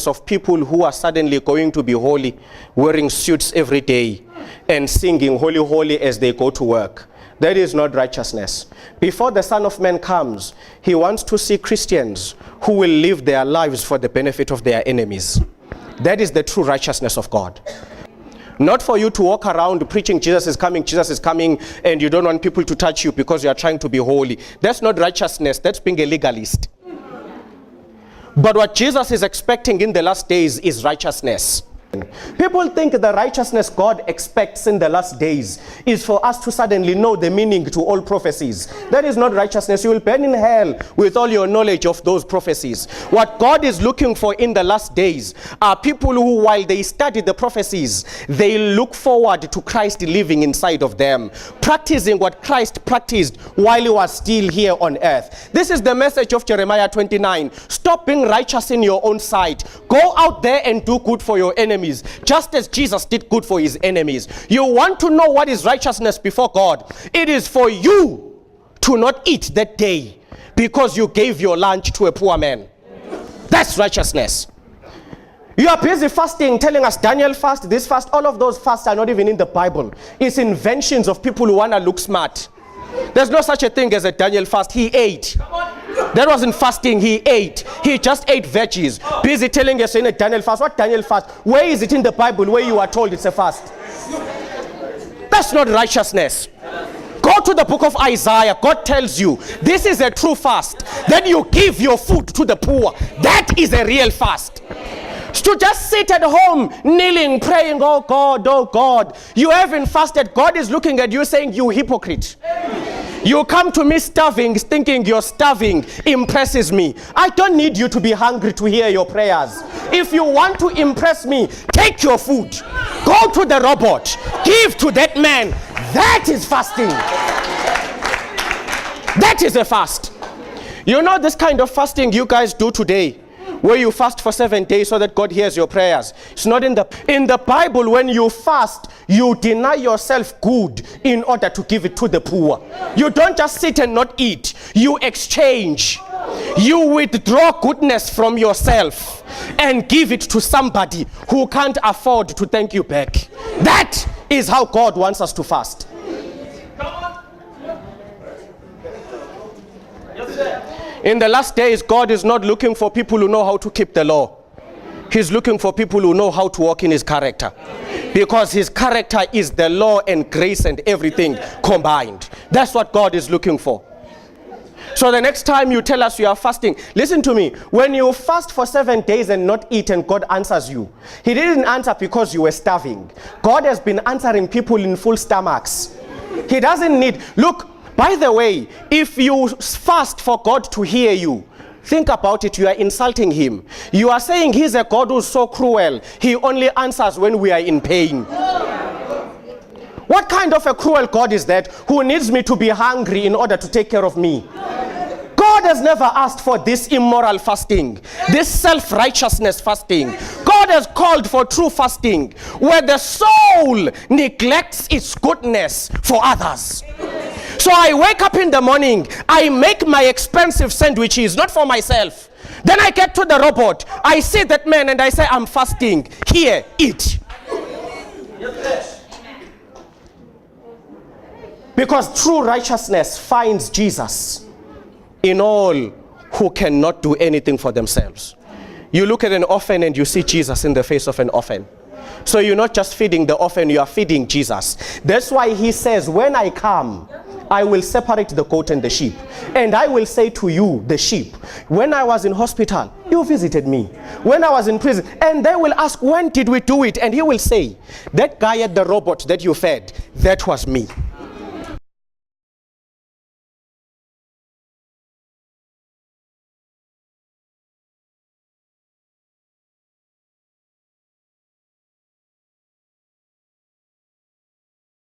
of people who are suddenly going to be holy, wearing suits every day and singing holy, holy as they go to work. That is not righteousness. Before the Son of Man comes, he wants to see Christians who will live their lives for the benefit of their enemies. That is the true righteousness of God. Not for you to walk around preaching Jesus is coming, and you don't want people to touch you because you are trying to be holy. That's not righteousness. That's being a legalist. But what Jesus is expecting in the last days is righteousness. People think the righteousness God expects in the last days is for us to suddenly know the meaning to all prophecies. That is not righteousness. You will burn in hell with all your knowledge of those prophecies. What God is looking for in the last days are people who, while they study the prophecies, they look forward to Christ living inside of them, practicing what Christ practiced while he was still here on earth. This is the message of Jeremiah 29. Stop being righteous in your own sight. Go out there and do good for your enemies, just as Jesus did good for his enemies. You want to know what is righteousness before God? It is for you to not eat that day because you gave your lunch to a poor man. That's righteousness. You are busy fasting, telling us Daniel fast, this fast. All of those fasts are not even in the Bible. It's inventions of people who want to look smart. There's no such a thing as a Daniel fast. He ate. That wasn't fasting. He ate. He just ate veggies. Busy telling us in a Daniel fast. What Daniel fast? Where is it in the Bible where you are told it's a fast? That's not righteousness. Go to the book of Isaiah. God tells you this is a true fast. Then you give your food to the poor. That is a real fast. To just sit at home, kneeling, praying, oh God, you haven't fasted. God is looking at you saying, you hypocrite. You come to me starving, thinking you're starving impresses me. I don't need you to be hungry to hear your prayers. If you want to impress me, take your food. Go to the robot. Give to that man. That is fasting. That is a fast. You know this kind of fasting you guys do today, where you fast for 7 days so that God hears your prayers. It's not in the Bible. When you fast, you deny yourself good in order to give it to the poor. You don't just sit and not eat. You exchange. You withdraw goodness from yourself and give it to somebody who can't afford to thank you back. That is how God wants us to fast. In the last days, God is not looking for people who know how to keep the law. He's looking for people who know how to walk in his character. Because his character is the law and grace and everything combined. That's what God is looking for. So the next time you tell us you are fasting, listen to me. When you fast for 7 days and not eat and God answers you, he didn't answer because you were starving. God has been answering people in full stomachs. He doesn't need, look, by the way, if you fast for God to hear you, think about it, you are insulting him. You are saying he's a God who's so cruel. He only answers when we are in pain. What kind of a cruel God is that who needs me to be hungry in order to take care of me? God has never asked for this immoral fasting, this self-righteousness fasting. God has called for true fasting, where the soul neglects its goodness for others. So I wake up in the morning, I make my expensive sandwiches, not for myself. Then I get to the robot, I see that man and I say, I'm fasting. Here, eat. Because true righteousness finds Jesus in all who cannot do anything for themselves. You look at an orphan and you see Jesus in the face of an orphan. So you're not just feeding the orphan, you are feeding Jesus. That's why he says, when I come, I will separate the goat and the sheep. And I will say to you, the sheep, when I was in hospital, you visited me. When I was in prison, and they will ask, when did we do it? And he will say, that guy at the robot that you fed, that was me.